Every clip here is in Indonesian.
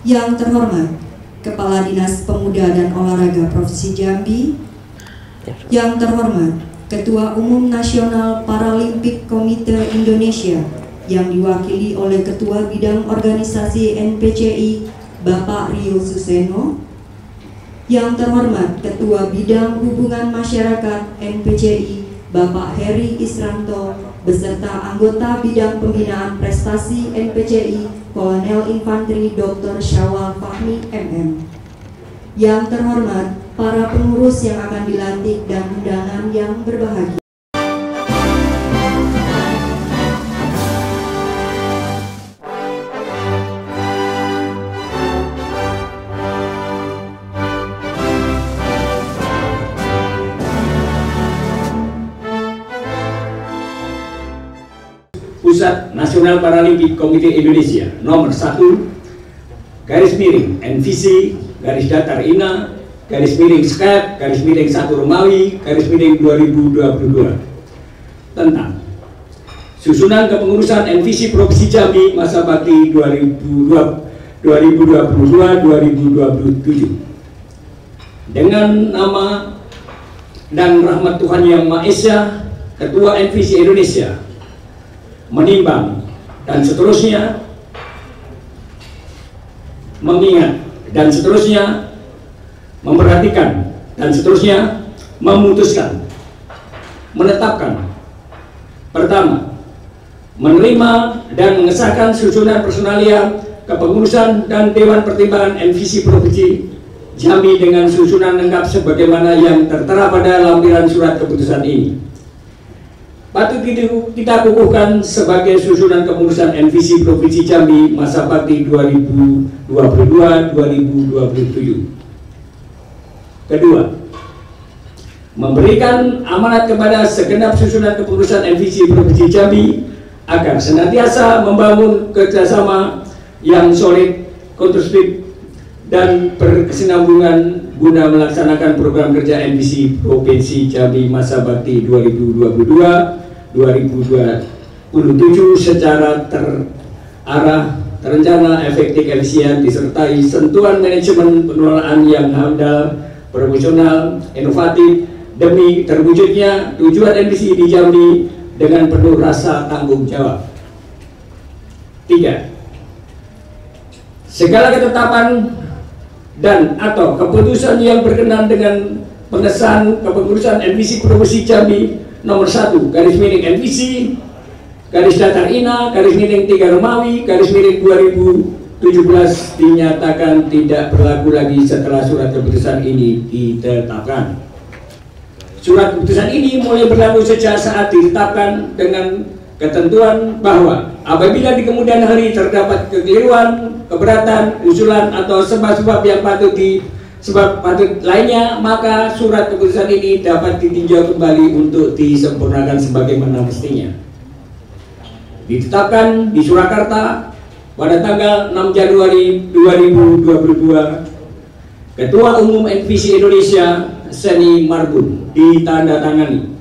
Yang terhormat Kepala Dinas Pemuda dan Olahraga Provinsi Jambi, yang terhormat Ketua Umum Nasional Paralimpik Komite Indonesia yang diwakili oleh Ketua Bidang Organisasi NPCI Bapak Rio Suseno, yang terhormat Ketua Bidang Hubungan Masyarakat NPCI Bapak Heri Isranto beserta anggota Bidang Pembinaan Prestasi NPCI Kolonel Infanteri Dr. Syawal Fahmi MM. Yang terhormat para pengurus yang akan dilantik dan undangan yang berbahagia. Pusat Nasional Paralimpik Komite Indonesia nomor 1 garis miring NVC garis datar INA garis miring SKEP garis miring 1 Romawi garis miring 2022 tentang susunan kepengurusan NVC Provinsi Jambi masa bakti 2022-2027 dengan nama dan rahmat Tuhan Yang Maha Esa, Ketua NVC Indonesia menimbang dan seterusnya mengingat dan seterusnya memperhatikan dan seterusnya memutuskan menetapkan pertama menerima dan mengesahkan susunan personalia kepengurusan dan Dewan Pertimbangan NVC Provinsi Jambi dengan susunan lengkap sebagaimana yang tertera pada lampiran surat keputusan ini. Patut kita kukuhkan sebagai susunan kepengurusan NVC Provinsi Jambi masa bakti 2022-2027. Kedua, memberikan amanat kepada segenap susunan kepengurusan NVC Provinsi Jambi agar senantiasa membangun kerjasama yang solid, konstruktif, dan berkesinambungan guna melaksanakan program kerja NVC Provinsi Jambi masa bakti 2022-2027 secara terarah, terencana, efektif, efisien, disertai sentuhan manajemen pengelolaan yang handal, profesional, inovatif demi terwujudnya tujuan NVC di Jambi dengan penuh rasa tanggung jawab. 3. Segala ketetapan dan atau keputusan yang berkenan dengan pengesahan kepengurusan NVC Provinsi Jambi nomor 1 garis miring NVC garis datar INA garis miring 3 Romawi garis miring 2017 dinyatakan tidak berlaku lagi setelah surat keputusan ini ditetapkan. Surat keputusan ini mulai berlaku sejak saat ditetapkan dengan ketentuan bahwa apabila di kemudian hari terdapat kekeliruan, keberatan, usulan atau sebab-sebab yang patut lainnya, maka surat keputusan ini dapat ditinjau kembali untuk disempurnakan sebagaimana mestinya. Ditetapkan di Surakarta pada tanggal 6 Januari 2022, Ketua Umum NVC Indonesia Seni Marbun ditandatangani.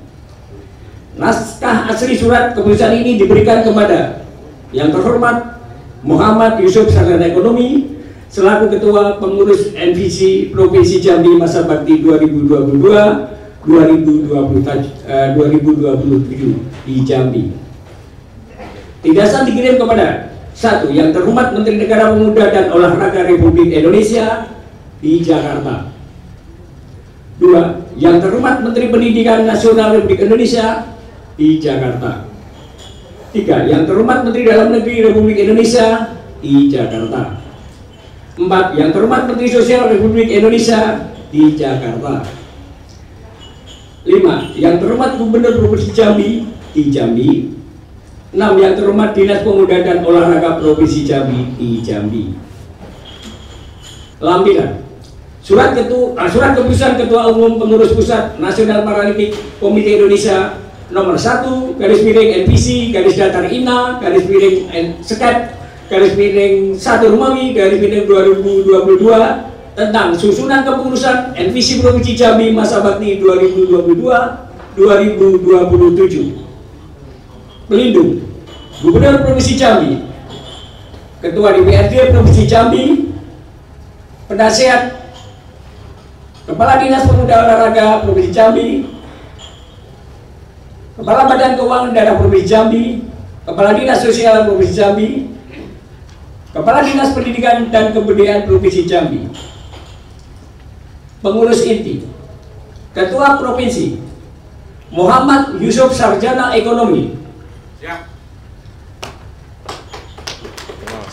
Naskah asli surat keputusan ini diberikan kepada yang terhormat Muhammad Yusuf Sarjana Ekonomi selaku Ketua Pengurus NVC Provinsi Jambi masa bakti 2022-2027 di Jambi. Tidasan dikirim kepada 1. Yang terhormat Menteri Negara Pemuda dan Olahraga Republik Indonesia di Jakarta. 2. Yang terhormat Menteri Pendidikan Nasional Republik Indonesia di Jakarta. 3. Yang terhormat Menteri Dalam Negeri Republik Indonesia di Jakarta. 4. Yang terhormat Menteri Sosial Republik Indonesia di Jakarta. 5. Yang terhormat Gubernur Provinsi Jambi di Jambi. 6. Yang terhormat Dinas Pemuda dan Olahraga Provinsi Jambi di Jambi. Lampiran surat keputusan Ketua Umum Pengurus Pusat Nasional Paralimpik Komite Indonesia nomor 1 garis miring NVC garis datar INA garis miring SKEP garis miring 1 Romawi garis miring 2022 tentang susunan kepengurusan NVC Provinsi Jambi masa bakti 2022-2027. Pelindung Gubernur Provinsi Jambi, Ketua DPRD Provinsi Jambi, Penasihat Kepala Dinas Pemuda Olahraga Provinsi Jambi, Kepala Badan Keuangan Daerah Provinsi Jambi, Kepala Dinas Sosial Provinsi Jambi, Kepala Dinas Pendidikan dan Kebudayaan Provinsi Jambi, Pengurus Inti, Ketua Provinsi Muhammad Yusuf Sarjana Ekonomi,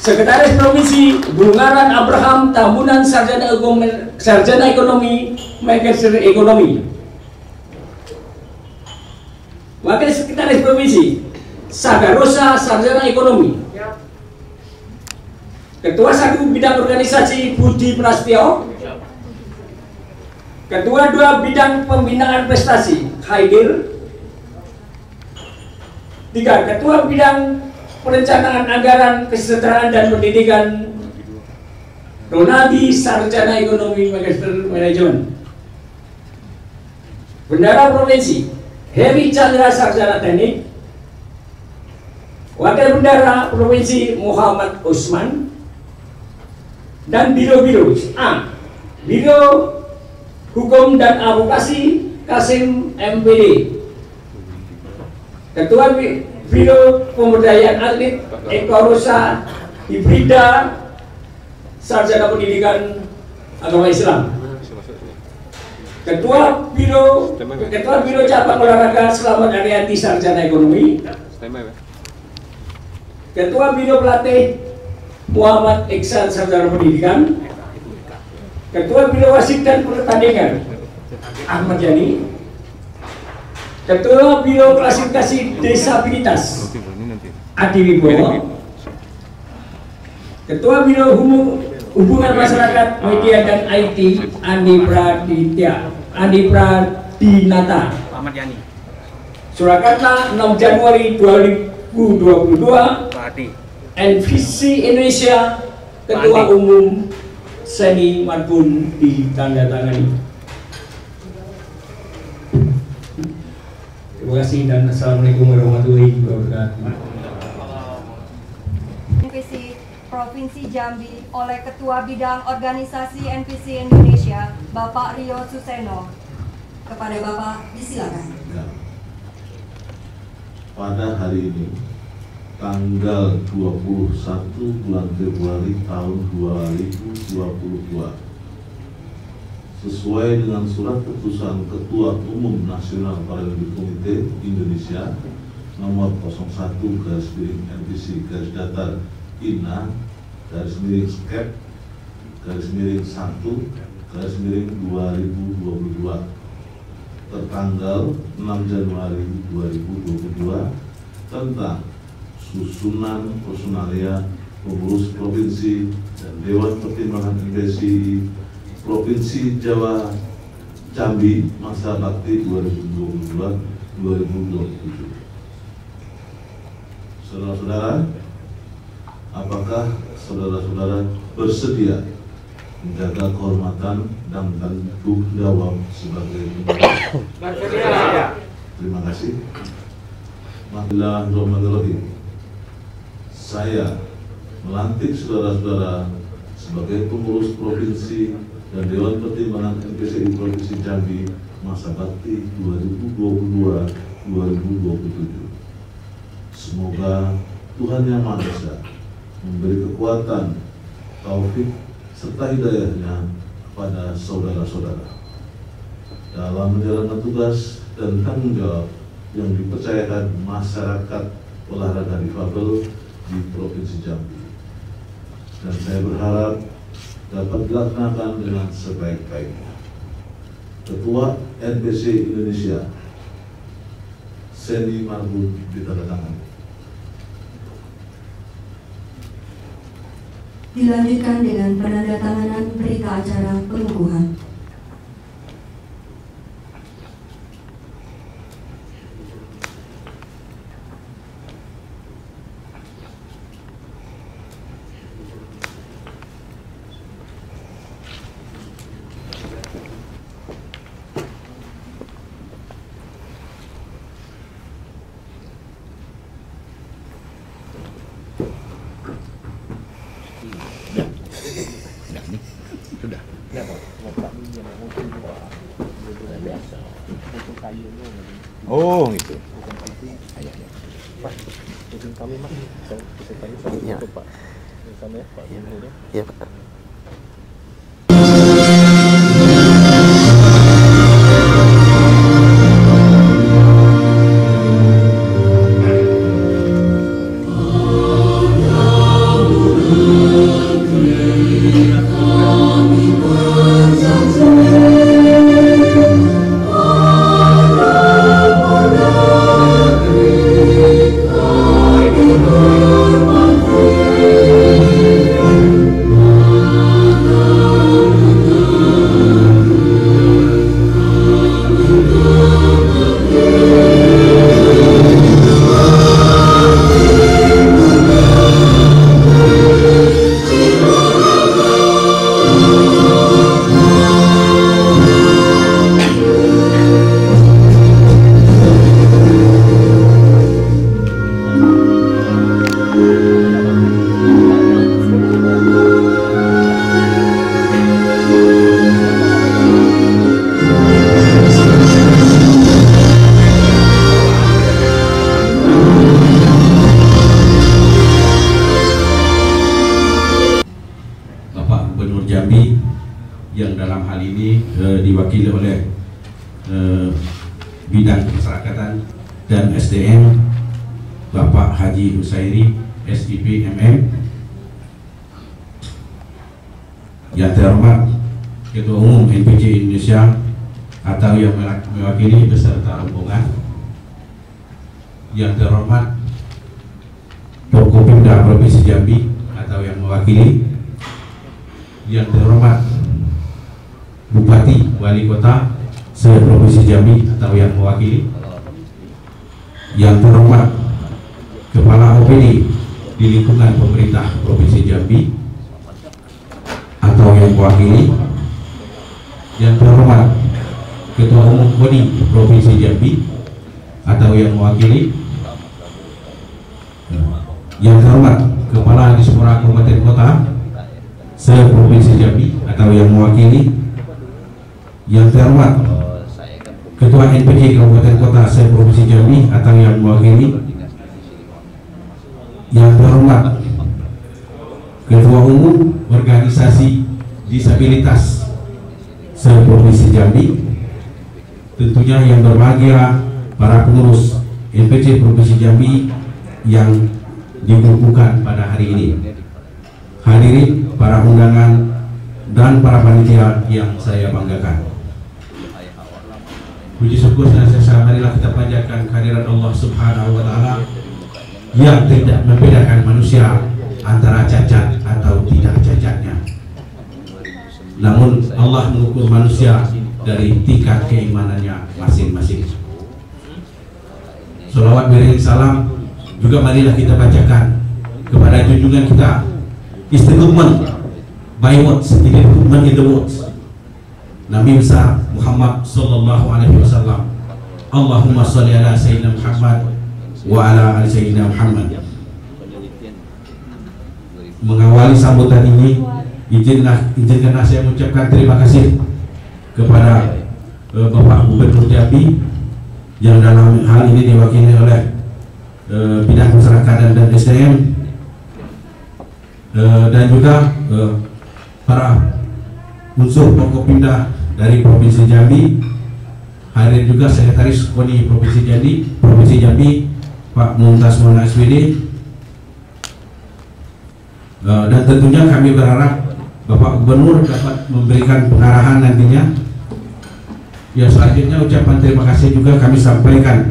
Sekretaris Provinsi Bungaran Abraham Tambunan Sarjana Ekonomi, Magister Ekonomi, Wakil Sekretaris Provinsi Sagarosa Sarjana Ekonomi, Ketua 1 Bidang Organisasi Budi Prastio, Ketua 2 Bidang Pembinaan Prestasi Haidir, 3 Ketua Bidang Perencanaan Anggaran Kesejahteraan dan Pendidikan Ronaldi Sarjana Ekonomi Magister Manajemen, Bendara Provinsi Heri Chandra Sarjana Teknik, Wakil Bendara Provinsi Muhammad Usman, dan Biro-Biro A. Biro Hukum dan Advokasi Kasim MPD, Ketua Biro Pemberdayaan Atlet Eko Rosa Hibrida Sarjana Pendidikan Agama Islam, Ketua Biro Cabang Olahraga Selamat Arianti Sarjana Ekonomi, Ketua Biro Pelatih Muhammad Iksan Sarjana Pendidikan, Ketua Biro Wasit dan Pertandingan Ahmad Yani, Ketua Biro Klasifikasi Disabilitas Adi Wibowo, Ketua Biro Hubungan Masyarakat Media dan IT Andi Pradinata, Ahmad Yani. Surakarta 6 Januari 2022, NVC Indonesia, Ketua Umum Seni Marbun ditandatangani. Terima kasih dan assalamualaikum warahmatullahi wabarakatuh. NVC Provinsi Jambi oleh Ketua Bidang Organisasi NVC Indonesia, Bapak Rio Suseno. Kepada Bapak disilakan. Ya. Pada hari ini, tanggal 21 bulan Februari tahun 2022, sesuai dengan surat keputusan Ketua Umum Nasional Paralimpik Komite Indonesia nomor 01-SKEP-1-2022 tertanggal 6 Januari 2022 tentang susunan personalia pengurus provinsi dan Dewan Pertimbangan NPSI Provinsi Jawa Jambi masa bakti 2022-2027. Saudara-saudara, apakah saudara-saudara bersedia menjaga kehormatan dan tanggung jawab sebagai pimpinan? Terima kasih. Bismillahirrahmanirrahim. Saya melantik saudara-saudara sebagai pengurus provinsi dan Dewan Pertimbangan NPSI Provinsi Jambi masa bakti 2022-2027. Semoga Tuhan Yang Maha Esa memberi kekuatan, taufik, serta hidayahnya kepada saudara-saudara dalam menjalankan tugas dan tanggung jawab yang dipercayakan masyarakat olahraga difabel di Provinsi Jambi. Dan saya berharap dapat dilaksanakan dengan sebaik-baiknya. Ketua NPC Indonesia Seni Marbun ditandatangani. Dilanjutkan dengan penandatanganan berita acara pengukuhan. Oh gitu. Ya. Ya, Pak. Jambi yang dalam hal ini diwakili oleh bidang kemasyarakatan dan SDM Bapak Haji Husairi SIP MM, yang terhormat Ketua Umum NPC Indonesia atau yang mewakili beserta rombongan, yang terhormat Forkopimda Provinsi Jambi atau yang mewakili, yang terhormat Bupati Wali Kota se-Provinsi Jambi atau yang mewakili, yang terhormat Kepala OPD di lingkungan pemerintah Provinsi Jambi atau yang mewakili, yang terhormat Ketua Umum KONI Provinsi Jambi atau yang mewakili, yang terhormat Kepala Dispora Kabupaten Kota se-Provinsi Jambi atau yang mewakili, yang terhormat Ketua NPC Kabupaten Kota se-Provinsi Jambi atau yang mewakili, yang terhormat Ketua Umum Organisasi Disabilitas se-Provinsi Jambi, tentunya yang berbahagia para pengurus NPC Provinsi Jambi yang dikukuhkan pada hari ini, hadirin para undangan dan para panitia yang saya banggakan. Puji syukur dan sesama marilah kita panjatkan kehadirat Allah Subhanahu wa Ta'ala yang tidak membedakan manusia antara cacat atau tidak cacatnya. Namun Allah mengukur manusia dari tingkat keimanannya masing-masing. Salawat beriring salam juga marilah kita bacakan kepada junjungan kita, Istiqomah by words, tidak hukuman in the words, Nabi besar Muhammad sallallahu alaihi wasallam. Allahumma sholli ala sayyidina Muhammad wa ala ali sayyidina Muhammad. Mengawali sambutan ini, izinkanlah saya mengucapkan terima kasih kepada Bapak Gubernur Jambi yang dalam hal ini diwakili oleh bidang kemasyarakatan dan SDM, dan juga para unsur Forkopimda dari Provinsi Jambi, hadir juga Sekretaris KONI Provinsi Jambi Pak Mumtaz Mona SPD, dan tentunya kami berharap Bapak Gubernur dapat memberikan pengarahan nantinya. Ya, selanjutnya ucapan terima kasih juga kami sampaikan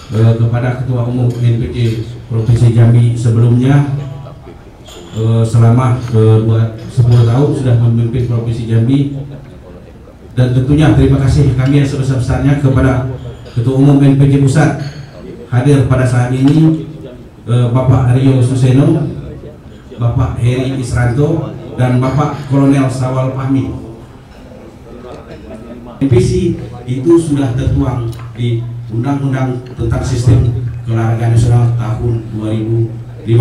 kepada Ketua Umum NPC Provinsi Jambi sebelumnya, selama 10 tahun sudah memimpin Provinsi Jambi, dan tentunya terima kasih kami yang sebesar-besarnya kepada Ketua Umum NPC Pusat hadir pada saat ini, Bapak Rio Suseno, Bapak Heri Isranto, dan Bapak Kolonel Sawal Fahmi. NPC itu sudah tertuang di Undang-Undang tentang Sistem Keolahragaan Nasional tahun 2005.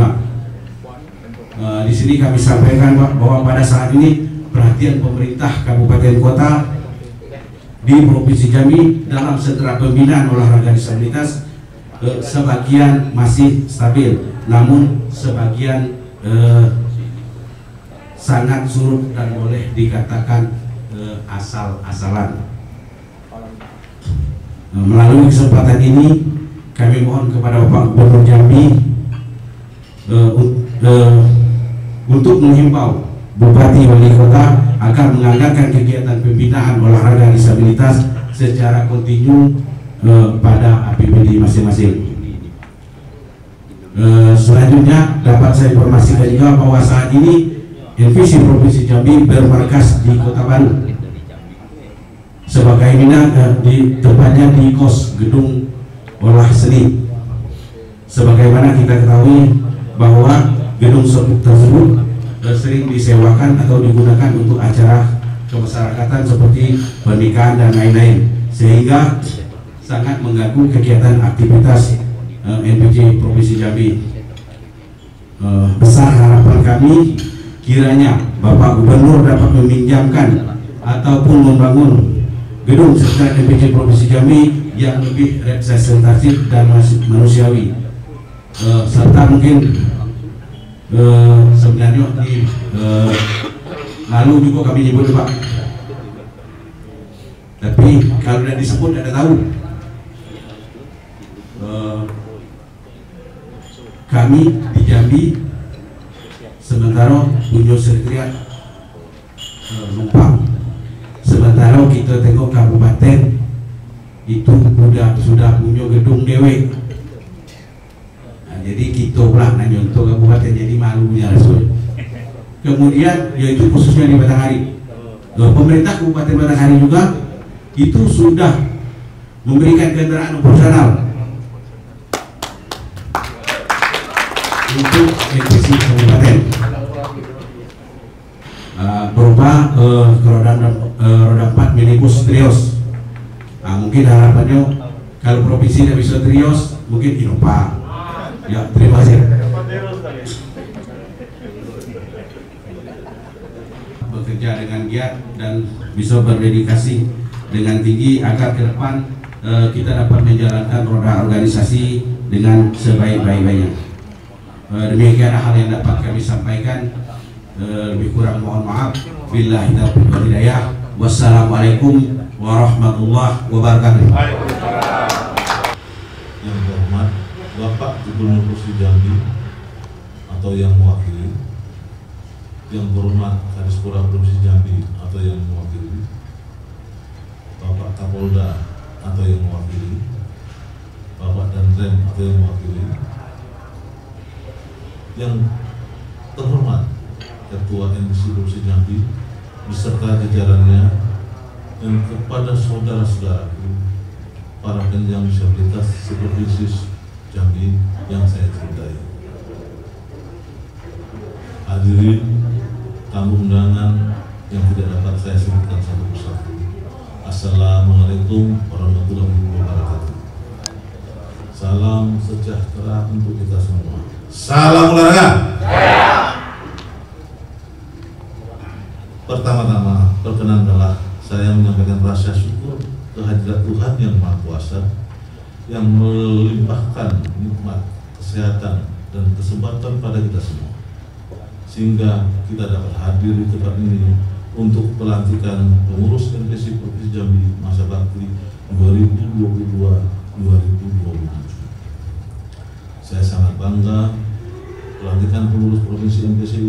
Di sini kami sampaikan bahwa pada saat ini perhatian pemerintah kabupaten kota di Provinsi Jambi dalam sentra pembinaan olahraga disabilitas sebagian masih stabil, namun sebagian sangat surut dan boleh dikatakan asal-asalan. Melalui kesempatan ini kami mohon kepada Bapak Gubernur Jambi untuk menghimbau Bupati Wali Kota agar menganggarkan kegiatan pembinaan olahraga disabilitas secara kontinu pada APBD masing-masing. Selanjutnya dapat saya informasikan juga bahwa saat ini NVC Provinsi Jambi bermarkas di Kota Baru. Sebagaimana tepatnya di KOS Gedung Olah Seni. Sebagaimana kita ketahui bahwa gedung tersebut sering disewakan atau digunakan untuk acara kemasyarakatan seperti pernikahan dan lain-lain, sehingga sangat mengganggu kegiatan aktivitas NPC Provinsi Jambi. Besar harapan kami kiranya Bapak Gubernur dapat meminjamkan ataupun membangun gedung sekitar NPC Provinsi Jambi yang lebih representatif dan manusiawi, serta mungkin sebenarnya di lalu juga kami nyebut Pak, tapi kalau tidak disebut tidak tahu. Kami di Jambi sementara punya sekretariat numpang, sementara kita tengok kabupaten itu sudah punya gedung dewe. Nah, jadi kita pula nyontoh kabupaten, jadi malunya Rasul. Kemudian yaitu khususnya di Batanghari, pemerintah Kabupaten Batanghari juga itu sudah memberikan kendaraan operasional untuk NPC kabupaten berupa roda 4 minibus Trios. Nah, mungkin harapannya kalau provinsi tidak bisa Trios, mungkin Innova. Ya, terima kasih. Bekerja dengan giat dan bisa berdedikasi dengan tinggi agar ke depan kita dapat menjalankan roda organisasi dengan sebaik-baiknya. Demikian hal yang dapat kami sampaikan. Lebih kurang mohon maaf. Billahi taufiq wal hidayah. Wassalamualaikum warahmatullahi wabarakatuh. Yang terhormat Bapak Gubernur Provinsi Jambi atau yang mewakili, yang terhormat Kadispora Provinsi Jambi atau yang mewakili, Bapak Kapolda atau yang mewakili, Bapak Danrem atau yang mewakili, yang terhormat Ketua NPC Provinsi Jambi beserta jajarannya, dan kepada saudara-saudaraku para penyandang disabilitas seprovinsi Jambi yang saya cintai. Hadirin tamu undangan yang tidak dapat saya sebutkan satu persatu. Assalamualaikum warahmatullahi wabarakatuh. Salam sejahtera untuk kita semua. Salam olahraga. Pertama-tama, perkenankanlah saya menyampaikan rasa syukur kehadirat Tuhan yang Maha Kuasa yang melimpahkan nikmat kesehatan dan kesempatan pada kita semua, sehingga kita dapat hadir di tempat ini untuk pelantikan pengurus NPC Provinsi Jambi masa bakti 2022-2027. Saya sangat bangga pelantikan pengurus Provinsi NPC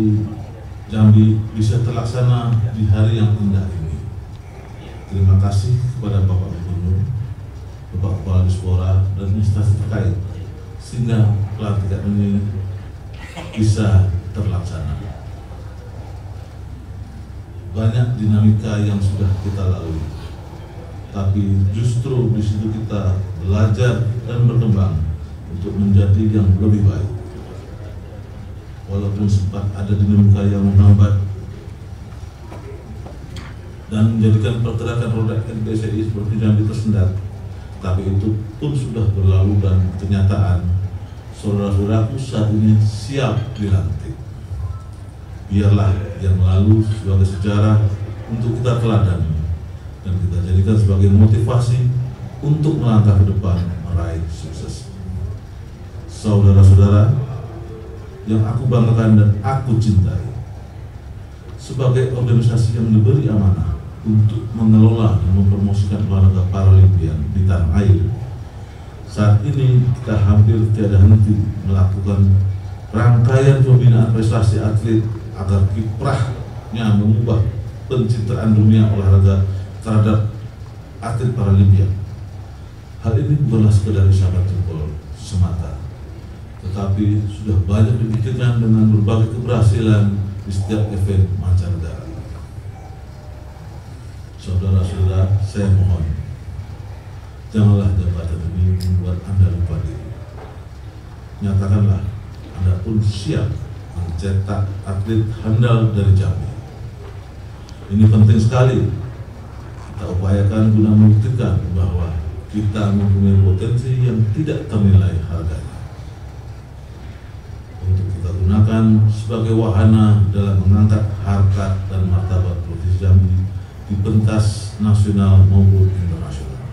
Jambi bisa terlaksana di hari yang indah ini. Terima kasih kepada Bapak Gubernur, Bapak Kepala Dispora dan instansi terkait sehingga pelantikan ini bisa terlaksana. Banyak dinamika yang sudah kita lalui, tapi justru di situ kita belajar dan berkembang untuk menjadi yang lebih baik. Walaupun sempat ada dinamika yang menghambat dan menjadikan pergerakan roda NPCI seperti Jambi tersendat, tapi itu pun sudah berlalu dan kenyataan saudara-saudaraku saat ini siap dilantik. biarlah yang lalu sebagai sejarah untuk kita teladani dan kita jadikan sebagai motivasi untuk melangkah ke depan meraih sukses. Saudara-saudara yang aku banggakan dan aku cintai, sebagai organisasi yang diberi amanah untuk mengelola dan mempromosikan olahraga Paralimpian di tanah air, saat ini kita hampir tiada henti melakukan rangkaian pembinaan prestasi atlet agar kiprahnya mengubah pencitraan dunia olahraga terhadap atlet Paralimpian. Hal ini bukanlah sekedar isapan jempol semata, tetapi sudah banyak dibuktikan dengan berbagai keberhasilan di setiap event mancanegara. Saudara-saudara, saya mohon, janganlah jabatan ini membuat Anda lupa diri. Nyatakanlah Anda pun siap mencetak atlet handal dari Jambi. Ini penting sekali kita upayakan guna membuktikan bahwa kita mempunyai potensi yang tidak ternilai harganya, untuk kita gunakan sebagai wahana dalam mengangkat harkat dan martabat Provinsi Jambi di pentas nasional maupun internasional.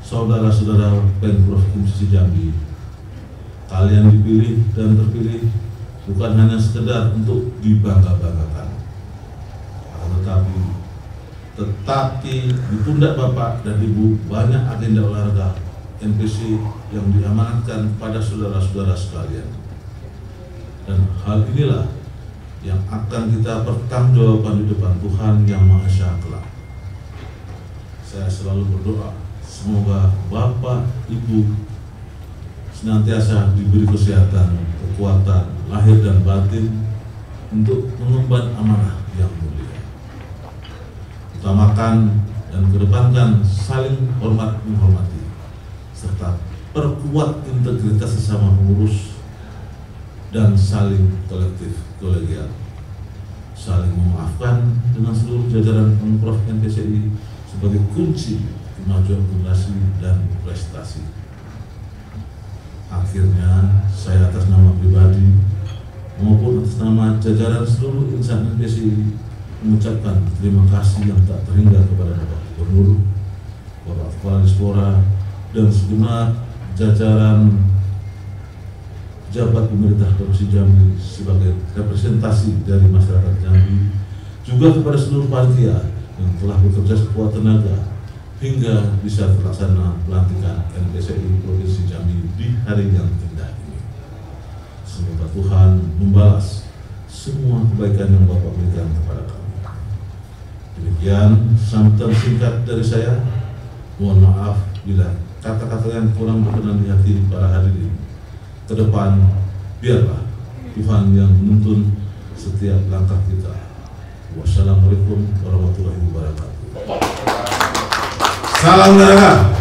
Saudara-saudara Pemprov Provinsi Jambi, kalian dipilih dan terpilih bukan hanya sekedar untuk dibangga-banggakan, tetapi di pundak Bapak dan Ibu banyak agenda olahraga NPC yang diamanatkan pada saudara-saudara sekalian. Dan hal inilah yang akan kita pertanggungjawabkan di depan Tuhan Yang Maha Esa kelak. Saya selalu berdoa semoga Bapak, Ibu senantiasa diberi kesehatan, kekuatan lahir dan batin untuk mengemban amanah yang mulia. Utamakan dan kedepankan saling hormat menghormati, serta perkuat integritas sesama pengurus dan saling kolektif kolegial, saling memaafkan dengan seluruh jajaran Pemprov NPCI sebagai kunci kemajuan generasi dan prestasi. Akhirnya saya atas nama pribadi maupun atas nama jajaran seluruh insan NPCI mengucapkan terima kasih yang tak terhingga kepada Bapak Gubernur, Bapak Kepala Dispora, dan segenap jajaran pejabat pemerintah Provinsi Jambi sebagai representasi dari masyarakat Jambi, juga kepada seluruh panitia yang telah bekerja sekuat tenaga hingga bisa terlaksana pelantikan NPCI Provinsi Jambi di hari yang indah ini. Semoga Tuhan membalas semua kebaikan yang Bapak berikan kepada kami. Demikian sambutan singkat dari saya. Mohon maaf bila kata-kata yang kurang berkenan di hati para hadirin. Ke depan biarlah Tuhan yang menuntun setiap langkah kita. Wassalamualaikum warahmatullahi wabarakatuh. Salam olahraga.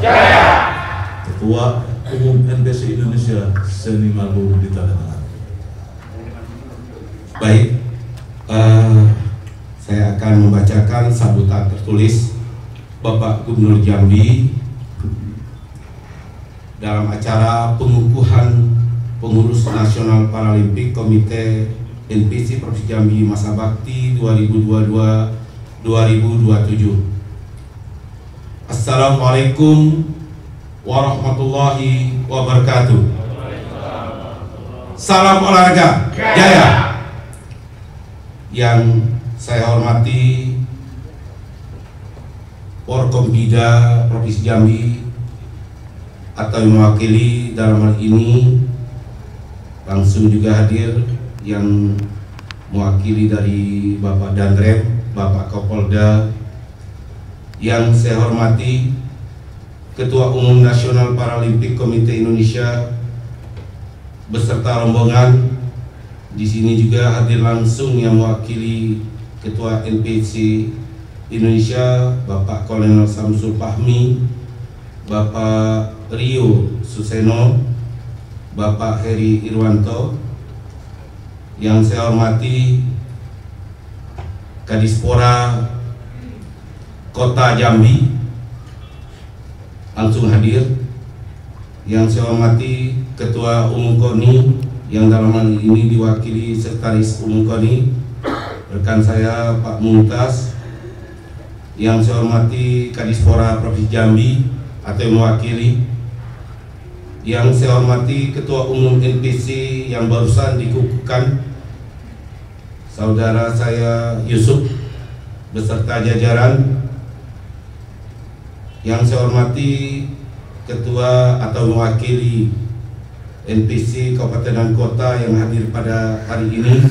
Ketua Umum NPC Indonesia, Seni Margo di tanda tangan. Baik, saya akan membacakan sambutan tertulis Bapak Gubernur Jambi dalam acara pengukuhan Pengurus Nasional Paralimpik Komite NPC Provinsi Jambi Masa Bakti 2022-2027. Assalamualaikum warahmatullahi wabarakatuh. Salam olahraga jaya. Yang saya hormati Forkompida Provinsi Jambi atau mewakili dalam hal ini, langsung juga hadir yang mewakili dari Bapak Danrem, Bapak Kapolda. Yang saya hormati Ketua Umum Nasional Paralimpik Komite Indonesia beserta rombongan. Di sini juga hadir langsung yang mewakili Ketua NPC Indonesia, Bapak Kolonel Samsul Fahmi, Bapak Rio Suseno, Bapak Heri Irwanto. Yang saya hormati Kadispora Kota Jambi langsung hadir. Yang saya hormati Ketua Umum KONI yang dalam hal ini diwakili Sekretaris Umum KONI, rekan saya Pak Mumtaz, yang saya hormati Kadispora Provinsi Jambi atau yang mewakili, yang saya hormati Ketua Umum NPC yang barusan dikukuhkan, saudara saya Yusuf beserta jajaran, yang saya hormati Ketua atau mewakili NPC Kabupaten dan Kota yang hadir pada hari ini,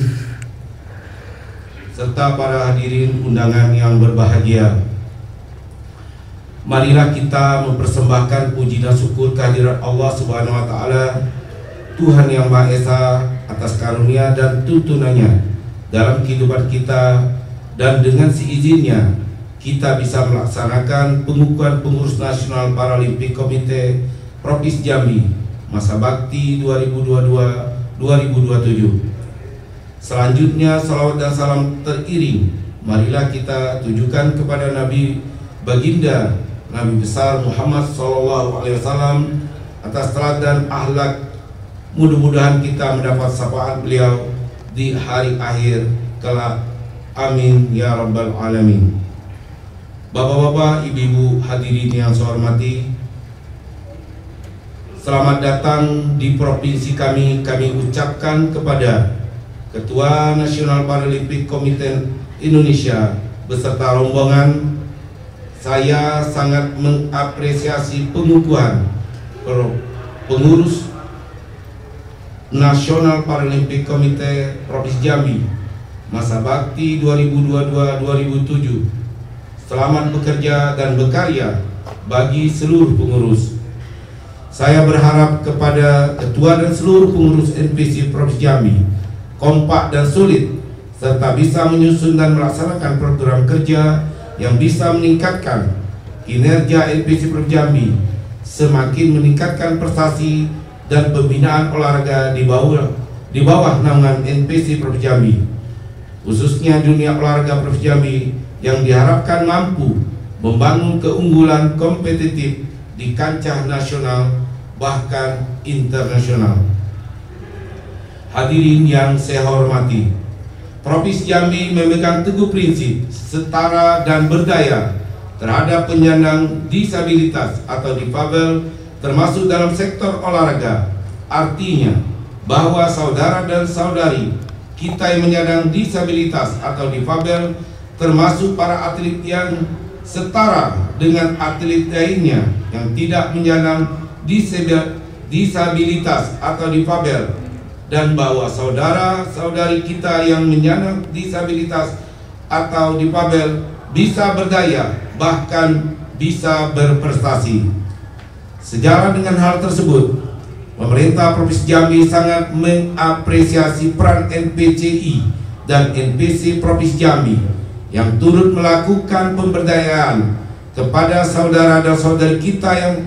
serta para hadirin undangan yang berbahagia. Marilah kita mempersembahkan puji dan syukur kehadirat Allah Subhanahu wa Ta'ala, Tuhan yang Maha Esa, atas karunia dan tuntunannya dalam kehidupan kita, dan dengan seizinnya kita bisa melaksanakan pengukuhan pengurus nasional Paralimpik Komite Provinsi Jambi masa bakti 2022-2027. Selanjutnya salawat dan salam teriring marilah kita tujukan kepada Nabi Baginda Nabi besar Muhammad SAW atas teladan akhlak. Mudah-mudahan kita mendapat syafaat beliau di hari akhir kelak. Amin ya rabbal alamin. Bapak-bapak, ibu-ibu hadirin yang saya hormati, selamat datang di provinsi kami. Kami ucapkan kepada Ketua Nasional Paralimpik Komite Indonesia beserta rombongan, saya sangat mengapresiasi pengukuhan pengurus Nasional Paralimpik Komite Provinsi Jambi masa bakti 2022-2007. Selamat bekerja dan berkarya bagi seluruh pengurus. Saya berharap kepada Ketua dan seluruh pengurus NPC Provinsi Jambi kompak dan solid, serta bisa menyusun dan melaksanakan program kerja yang bisa meningkatkan kinerja NPC Provinsi Jambi, semakin meningkatkan prestasi dan pembinaan olahraga di bawah naungan NPC Provinsi Jambi, khususnya dunia olahraga Provinsi Jambi yang diharapkan mampu membangun keunggulan kompetitif di kancah nasional bahkan internasional. Hadirin yang saya hormati, Provinsi Jambi memegang teguh prinsip setara dan berdaya terhadap penyandang disabilitas atau difabel, termasuk dalam sektor olahraga. Artinya bahwa saudara dan saudari kita yang menyandang disabilitas atau difabel, termasuk para atlet yang setara dengan atlet lainnya yang tidak menyandang disabilitas atau difabel, dan bahwa saudara-saudari kita yang menyandang disabilitas atau difabel bisa berdaya, bahkan bisa berprestasi. Sejalan dengan hal tersebut, pemerintah Provinsi Jambi sangat mengapresiasi peran NPCI dan NPC Provinsi Jambi yang turut melakukan pemberdayaan kepada saudara dan saudari kita yang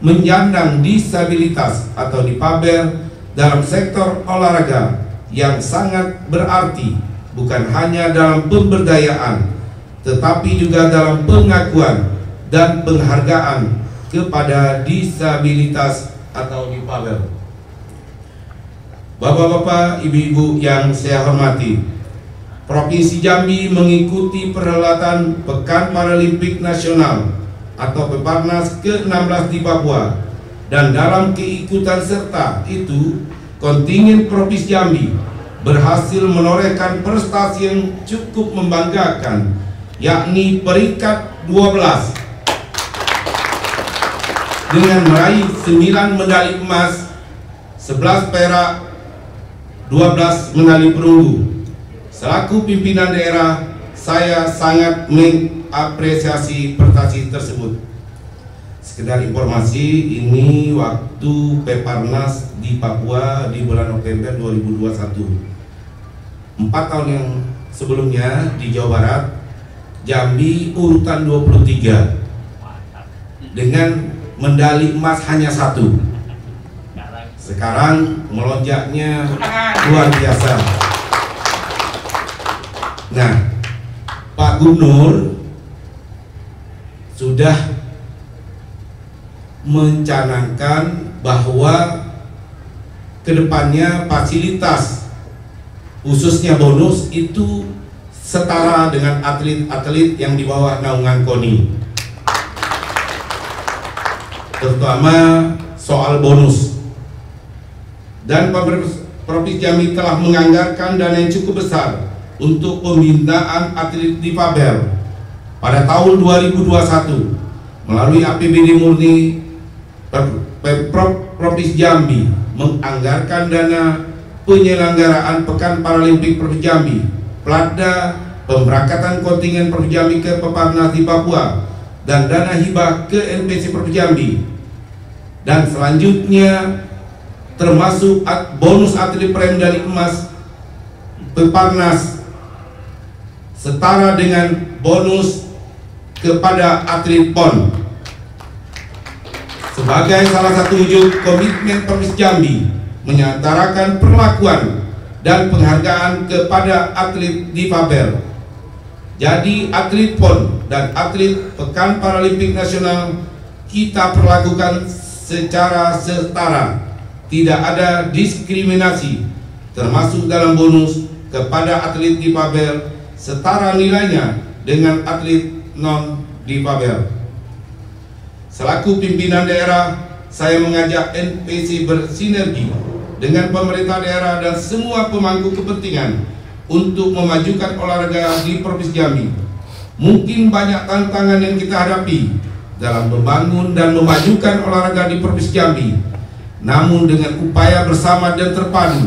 menyandang disabilitas atau difabel dalam sektor olahraga, yang sangat berarti bukan hanya dalam pemberdayaan tetapi juga dalam pengakuan dan penghargaan kepada disabilitas atau difabel. Bapak-bapak, ibu-ibu yang saya hormati, Provinsi Jambi mengikuti perhelatan Pekan Paralimpik Nasional atau Peparnas ke-16 di Papua, dan dalam keikutan serta itu kontingen Provinsi Jambi berhasil menorehkan prestasi yang cukup membanggakan, yakni peringkat 12 dengan meraih 9 medali emas, 11 perak, 12 medali perunggu. Selaku pimpinan daerah, saya sangat mengapresiasi prestasi tersebut. Sekedar informasi, ini waktu Peparnas di Papua di bulan November 2021. 4 tahun yang sebelumnya di Jawa Barat, Jambi urutan 23 dengan medali emas hanya 1. Sekarang melonjaknya luar biasa. Nah, Pak Gubernur sudah mencanangkan bahwa kedepannya fasilitas khususnya bonus itu setara dengan atlet-atlet yang di bawah naungan KONI, terutama soal bonus. Dan Provinsi Jambi telah menganggarkan dana yang cukup besar untuk pembinaan atlet difabel pada tahun 2021 melalui APBD murni. Pemprov Provinsi Jambi menganggarkan dana penyelenggaraan Pekan Paralimpik Provinsi Jambi, Platda, pemberangkatan kontingen Provinsi Jambi ke Peparnas di Papua, dan dana hibah ke NPC Provinsi Jambi. Dan selanjutnya termasuk bonus atlet peraih medali emas Peparnas setara dengan bonus kepada atlet PON. Sebagai salah satu wujud komitmen Provinsi Jambi menyantarakan perlakuan dan penghargaan kepada atlet difabel. Jadi atlet PON dan atlet Pekan Paralimpik Nasional kita perlakukan secara setara, tidak ada diskriminasi, termasuk dalam bonus kepada atlet difabel setara nilainya dengan atlet non difabel. Selaku pimpinan daerah, saya mengajak NPC bersinergi dengan pemerintah daerah dan semua pemangku kepentingan untuk memajukan olahraga di Provinsi Jambi. Mungkin banyak tantangan yang kita hadapi dalam membangun dan memajukan olahraga di Provinsi Jambi. Namun dengan upaya bersama dan terpadu,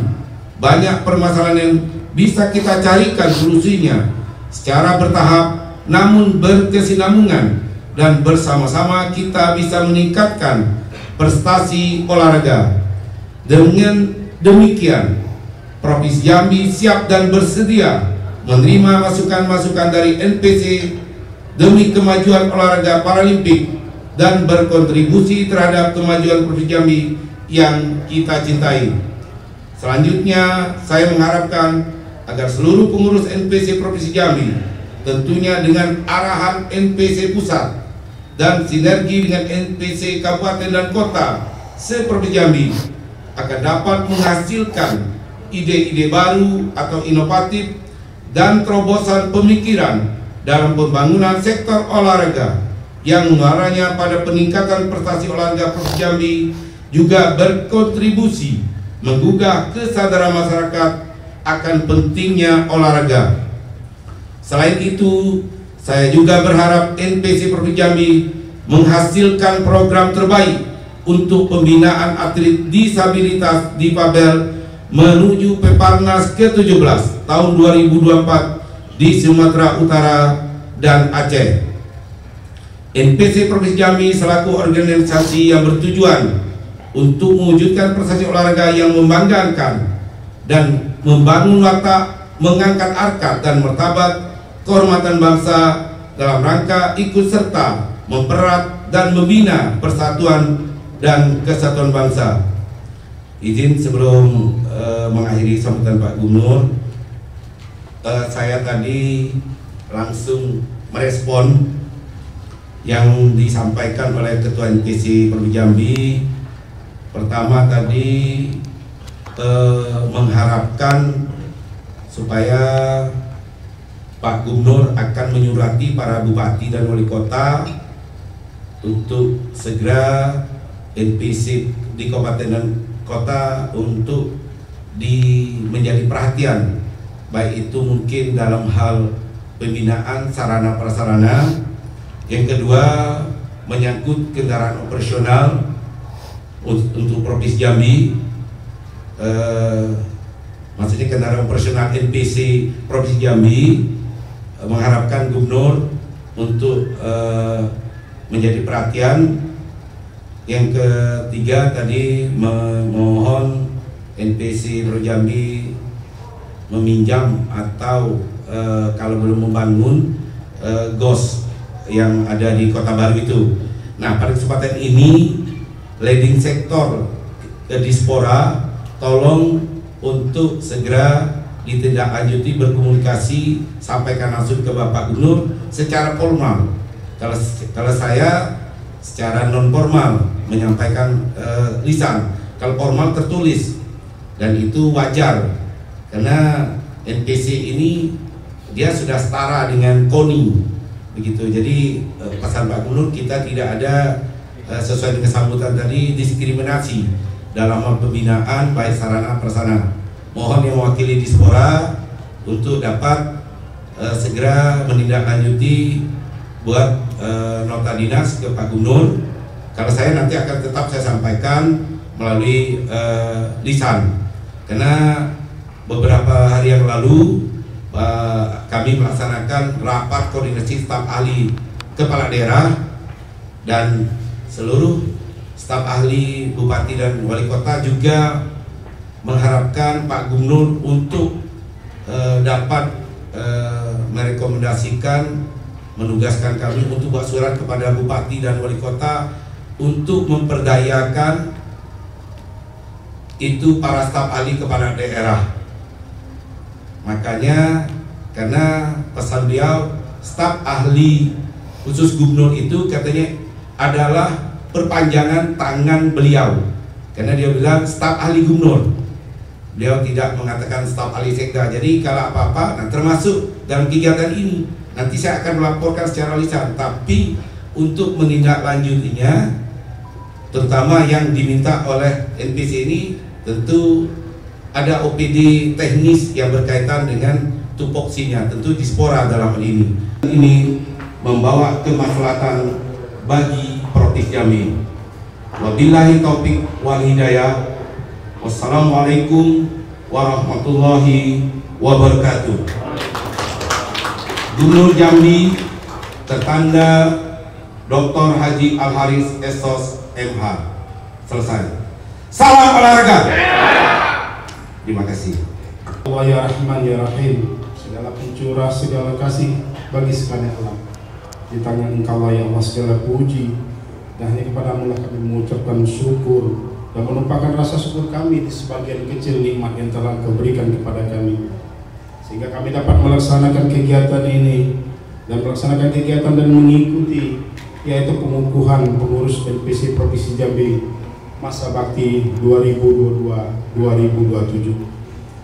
banyak permasalahan yang bisa kita carikan solusinya secara bertahap namun berkesinambungan, dan bersama-sama kita bisa meningkatkan prestasi olahraga. Dengan demikian, Provinsi Jambi siap dan bersedia menerima masukan-masukan dari NPC demi kemajuan olahraga paralimpik dan berkontribusi terhadap kemajuan Provinsi Jambi yang kita cintai. Selanjutnya, saya mengharapkan agar seluruh pengurus NPC Provinsi Jambi, tentunya dengan arahan NPC pusat dan sinergi dengan NPC kabupaten dan kota se-Provinsi Jambi, akan dapat menghasilkan ide-ide baru atau inovatif dan terobosan pemikiran dalam pembangunan sektor olahraga yang mengarahnya pada peningkatan prestasi olahraga Provinsi Jambi, juga berkontribusi menggugah kesadaran masyarakat akan pentingnya olahraga. Selain itu, saya juga berharap NPC Provinsi Jambi menghasilkan program terbaik untuk pembinaan atlet disabilitas difabel menuju Peparnas ke-17 tahun 2024 di Sumatera Utara dan Aceh. NPC Provinsi Jambi selaku organisasi yang bertujuan untuk mewujudkan prestasi olahraga yang membanggakan dan membangun watak, mengangkat harkat dan martabat kehormatan bangsa dalam rangka ikut serta mempererat dan membina persatuan dan kesatuan bangsa. Izin sebelum mengakhiri sambutan Pak Gubernur, saya tadi langsung merespon yang disampaikan oleh Ketua NPC Provinsi Jambi. Pertama tadi mengharapkan supaya Pak Gubernur akan menyurati para bupati dan wali kota untuk segera NPC di kabupaten dan kota untuk menjadi perhatian, baik itu mungkin dalam hal pembinaan sarana prasarana. Yang kedua, menyangkut kendaraan operasional untuk Provinsi Jambi, maksudnya kendaraan operasional NPC Provinsi Jambi, mengharapkan Gubernur untuk menjadi perhatian. Yang ketiga tadi memohon NPC Provinsi Jambi meminjam atau kalau belum membangun GOS yang ada di Kota Baru itu. Nah, pada kesempatan ini leading sektor Dispora tolong untuk segera ditindaklanjuti, berkomunikasi, sampaikan langsung ke Bapak Gubernur secara formal. Kalau saya secara non formal menyampaikan lisan, kalau formal tertulis dan itu wajar karena NPC ini dia sudah setara dengan KONI begitu. Jadi pesan Pak Gubernur, kita tidak ada sesuai dengan sambutan tadi diskriminasi dalam hal pembinaan baik sarana prasarana. Mohon yang mewakili Dispora untuk dapat segera menindaklanjuti buat nota dinas ke Pak Gubernur. Kalau saya nanti akan tetap saya sampaikan melalui lisan, karena beberapa hari yang lalu kami melaksanakan rapat koordinasi staf ahli kepala daerah dan seluruh staf ahli bupati dan wali kota juga mengharapkan Pak Gubernur untuk dapat merekomendasikan, menugaskan kami untuk buat surat kepada bupati dan wali kota untuk memperdayakan itu para staf ahli kepala daerah. Makanya karena pesan beliau, staf ahli khusus gubernur itu katanya adalah perpanjangan tangan beliau, karena dia bilang staf ahli gubernur, beliau tidak mengatakan staf ahli sekda. Jadi kalau apa-apa, nah termasuk dalam kegiatan ini nanti saya akan melaporkan secara lisan, tapi untuk menindaklanjutinya terutama yang diminta oleh NPC ini tentu ada OPD teknis yang berkaitan dengan tupoksinya, tentu Dispora dalam hal ini. Ini membawa kemaslahatan bagi Provinsi Jambi. Wabillahi taufik wal hidayah. Wassalamualaikum warahmatullahi wabarakatuh. Gubernur Jambi tertanda Dr. Haji Al-Haris Esos MH. Selesai. Salam olahraga. Terima kasih. Allah ya Rahman ya Rahim, segala pencurah, segala kasih bagi sekalian alam. Di tangan Engkau ya Allah segala puji, dan hanya kepadamu lah kami mengucapkan syukur dan menumpahkan rasa syukur kami di sebagian kecil nikmat yang telah Kau berikan kepada kami, sehingga kami dapat melaksanakan kegiatan ini dan melaksanakan kegiatan dan mengikuti, yaitu pengukuhan pengurus NPC Provinsi Jambi masa bakti 2022-2027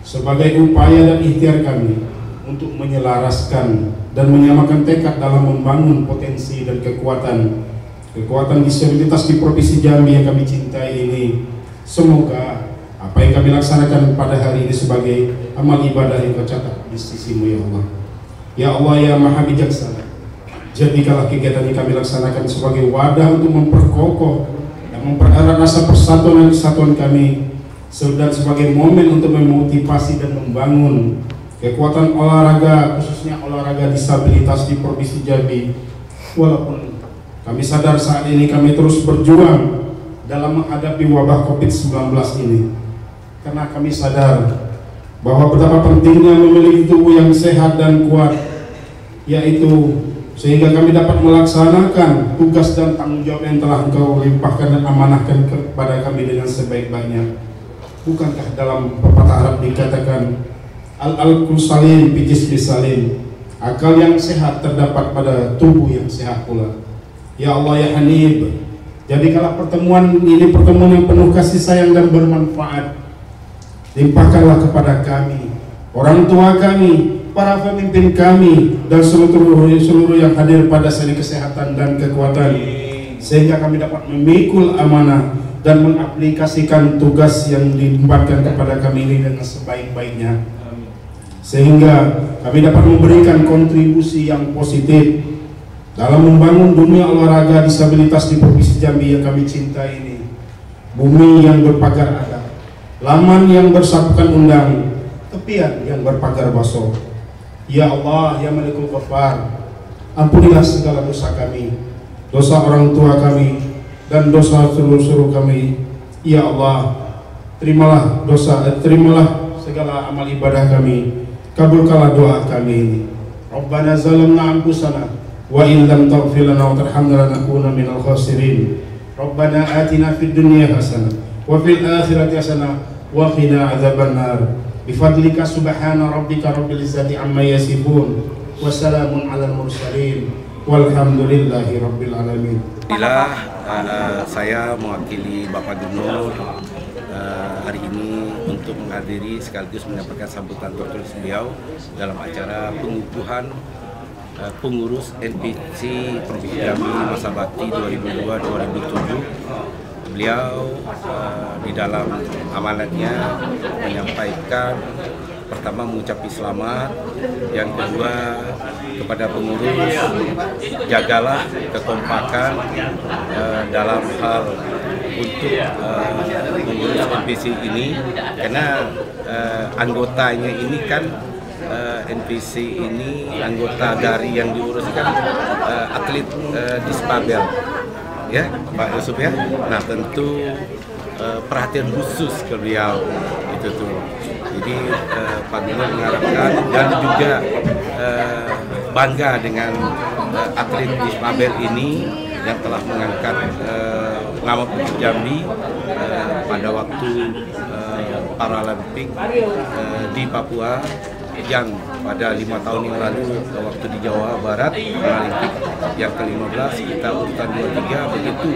sebagai upaya dan ikhtiar kami untuk menyelaraskan dan menyamakan tekad dalam membangun potensi dan kekuatan disabilitas di Provinsi Jambi yang kami cintai ini. Semoga apa yang kami laksanakan pada hari ini sebagai amal ibadah yang Kau catat di sisi-Mu ya Allah. Ya Allah ya Maha Bijaksana, jadikanlah kegiatan yang kami laksanakan sebagai wadah untuk memperkokoh mempererat rasa persatuan dan kesatuan kami, dan sebagai momen untuk memotivasi dan membangun kekuatan olahraga, khususnya olahraga disabilitas di Provinsi Jambi. Walaupun kami sadar saat ini kami terus berjuang dalam menghadapi wabah COVID-19 ini, karena kami sadar bahwa betapa pentingnya memiliki tubuh yang sehat dan kuat, yaitu sehingga kami dapat melaksanakan tugas dan tanggung jawab yang telah Engkau limpahkan dan amanahkan kepada kami dengan sebaik-baiknya. Bukankah dalam pepatah Arab dikatakan al-alqu salim fi jismi salim, akal yang sehat terdapat pada tubuh yang sehat pula. Ya Allah ya Hanib, jadikanlah pertemuan ini pertemuan yang penuh kasih sayang dan bermanfaat. Limpahkanlah kepada kami, orang tua kami, para pemimpin kami, dan seluruh yang hadir pada seni kesehatan dan kekuatan, sehingga kami dapat memikul amanah dan mengaplikasikan tugas yang diembankan kepada kami ini dengan sebaik-baiknya, sehingga kami dapat memberikan kontribusi yang positif dalam membangun dunia olahraga disabilitas di Provinsi Jambi yang kami cintai ini. Bumi yang berpagar adat, laman yang bersapukan undang, tepian yang berpagar baso. Ya Allah ya Malikul Ghaffar, ampunilah segala dosa kami, dosa orang tua kami, dan dosa seluruh kami. Ya Allah, terimalah segala amal ibadah kami, kabulkanlah doa kami ini. Rabbana zalamna anfusana wa in lam taghfir lana wa tarhamna lanakunanna minal khasirin. Rabbana atina fid dunya hasanah wa fil akhirati hasanah wa qina adzabannar. Bifadlika subhana rabbika rabbil izzati amma yasifun, wassalamun alal mursalin, walhamdulillahi rabbil alamin. Alhamdulillah, saya mewakili Bapak Gubernur hari ini untuk menghadiri sekaligus menyampaikan sambutan tertulis beliau dalam acara pengukuhan pengurus NPC Provinsi Jambi masa bakti 2002-2007. Beliau di dalam amanatnya menyampaikan pertama mengucapkan selamat, yang kedua kepada pengurus jagalah kekompakan dalam hal untuk mengurus NPC ini, karena anggotanya ini kan NPC ini anggota dari yang diuruskan atlet difabel, ya Pak Yusuf ya. Nah tentu perhatian khusus ke beliau itu tuh. Jadi Pak Gubernur mengharapkan dan juga bangga dengan atlet difabel ini yang telah mengangkat nama Provinsi Jambi pada waktu Paralimpik di Papua, yang pada 5 tahun yang lalu waktu di Jawa Barat Paralimpik yang ke-15 kita urutan 23, begitu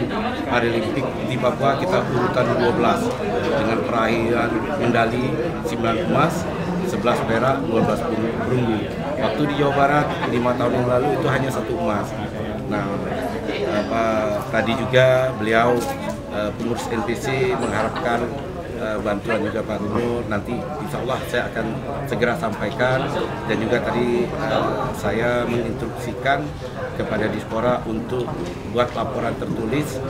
Paralimpik di Papua kita urutan 12 dengan perairan medali 9 emas, 11 perak, 12 perunggu. Waktu di Jawa Barat 5 tahun yang lalu itu hanya 1 emas. Nah, tadi juga beliau pengurus NPC mengharapkan bantuan juga Pak Gubernur. Nanti insya Allah saya akan segera sampaikan, dan juga tadi saya menginstruksikan kepada Dispora untuk buat laporan tertulis,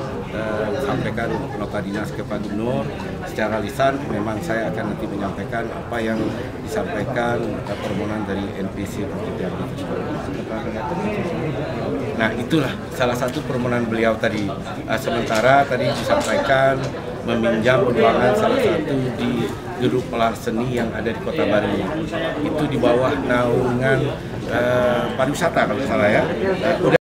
sampaikan nota dinas ke Pak Gubernur secara lisan. Memang saya akan nanti menyampaikan apa yang disampaikan permohonan dari NPC Provinsi Jambi. Nah itulah salah satu permohonan beliau tadi. Sementara tadi disampaikan meminjam ruangan salah satu di Gedung Pelar Seni yang ada di Kota Baru. Itu di bawah naungan pariwisata kalau salah ya.